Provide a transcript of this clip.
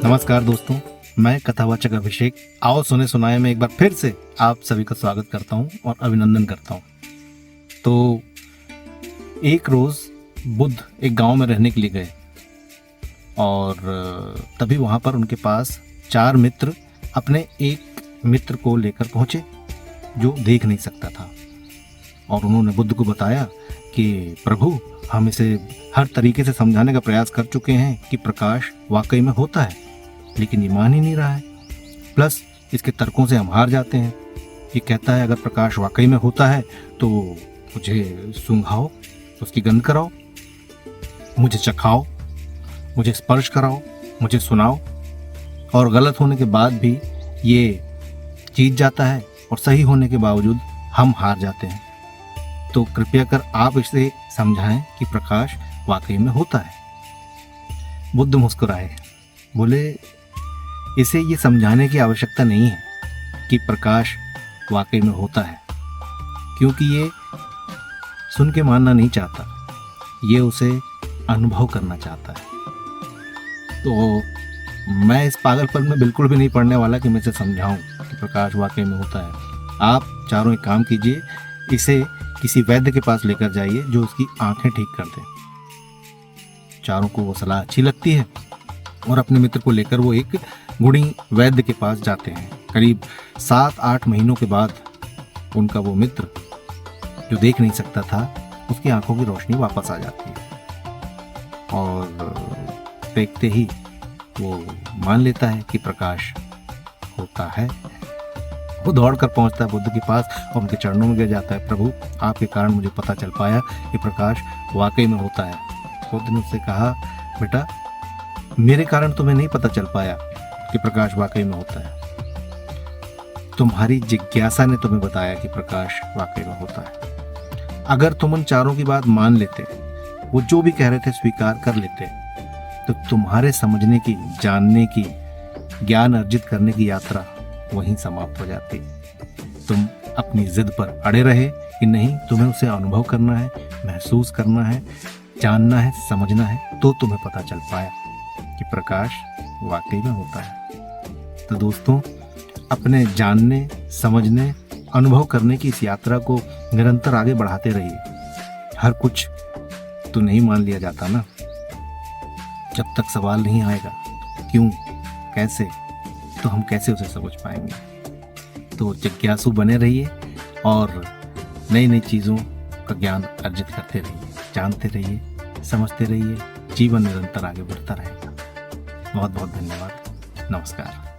नमस्कार दोस्तों, मैं कथावाचक अभिषेक आओ सुने सुनाए में एक बार फिर से आप सभी का स्वागत करता हूं और अभिनंदन करता हूं। तो एक रोज बुद्ध एक गांव में रहने के लिए गए और तभी वहां पर उनके पास 4 मित्र अपने एक मित्र को लेकर पहुंचे जो देख नहीं सकता था। और उन्होंने बुद्ध को बताया कि प्रभु, हम इसे हर तरीके से समझाने का प्रयास कर चुके हैं कि प्रकाश वाकई में होता है, लेकिन ये मान ही नहीं रहा है। प्लस इसके तर्कों से हम हार जाते हैं। ये कहता है अगर प्रकाश वाकई में होता है तो मुझे सूंघाओ, उसकी गंध कराओ, मुझे चखाओ, मुझे स्पर्श कराओ, मुझे सुनाओ। और गलत होने के बाद भी ये जीत जाता है और सही होने के बावजूद हम हार जाते हैं। तो कृपया कर आप इसे समझाएं कि प्रकाश वाकई में होता है। बुद्ध मुस्कुराए, बोले इसे ये समझाने की आवश्यकता नहीं है कि प्रकाश वाकई में होता है, क्योंकि ये सुन के मानना नहीं चाहता, ये उसे अनुभव करना चाहता है। तो मैं इस पागलपन में बिल्कुल भी नहीं पड़ने वाला कि मैं इसे समझाऊं कि प्रकाश वाकई में होता है। आप चारों एक काम कीजिए, इसे किसी वैद्य के पास लेकर जाइए जो उसकी आंखें ठीक कर दे। चारों को वो सलाह अच्छी लगती है और अपने मित्र को लेकर वो एक गुणी वैद्य के पास जाते हैं। करीब 7-8 महीनों के बाद उनका वो मित्र जो देख नहीं सकता था, उसकी आंखों की रोशनी वापस आ जाती है और देखते ही वो मान लेता है कि प्रकाश होता है। वो दौड़कर पहुंचता है बुद्ध के पास और उनके चरणों में गिर जाता है, प्रभु, आपके कारण मुझे पता चल पाया कि प्रकाश वाकई में होता है। बुद्ध ने उससे कहा, बेटा, मेरे कारण तुम्हें नहीं पता चल पाया कि प्रकाश वाकई में होता है, तुम्हारी जिज्ञासा ने तुम्हें बताया कि प्रकाश वाकई में होता है। अगर तुम उन चारों की बात मान लेते, वो जो भी कह रहे थे स्वीकार कर लेते, तो तुम्हारे समझने की, जानने की, ज्ञान अर्जित करने की यात्रा वहीं समाप्त हो जाती। तुम अपनी जिद पर अड़े रहे कि नहीं, तुम्हें उसे अनुभव करना है, महसूस करना है, जानना है, समझना है, तो तुम्हें पता चल पाया कि प्रकाश वाकई में होता है। तो दोस्तों, अपने जानने, समझने, अनुभव करने की इस यात्रा को निरंतर आगे बढ़ाते रहिए। हर कुछ तो नहीं मान लिया जाता ना। जब तक सवाल नहीं आएगा क्यों, कैसे, तो हम कैसे उसे समझ पाएंगे। तो जिज्ञासु बने रहिए और नई नई चीज़ों का ज्ञान अर्जित करते रहिए, जानते रहिए, समझते रहिए। जीवन निरंतर आगे बढ़ता रहेगा। बहुत बहुत धन्यवाद। नमस्कार।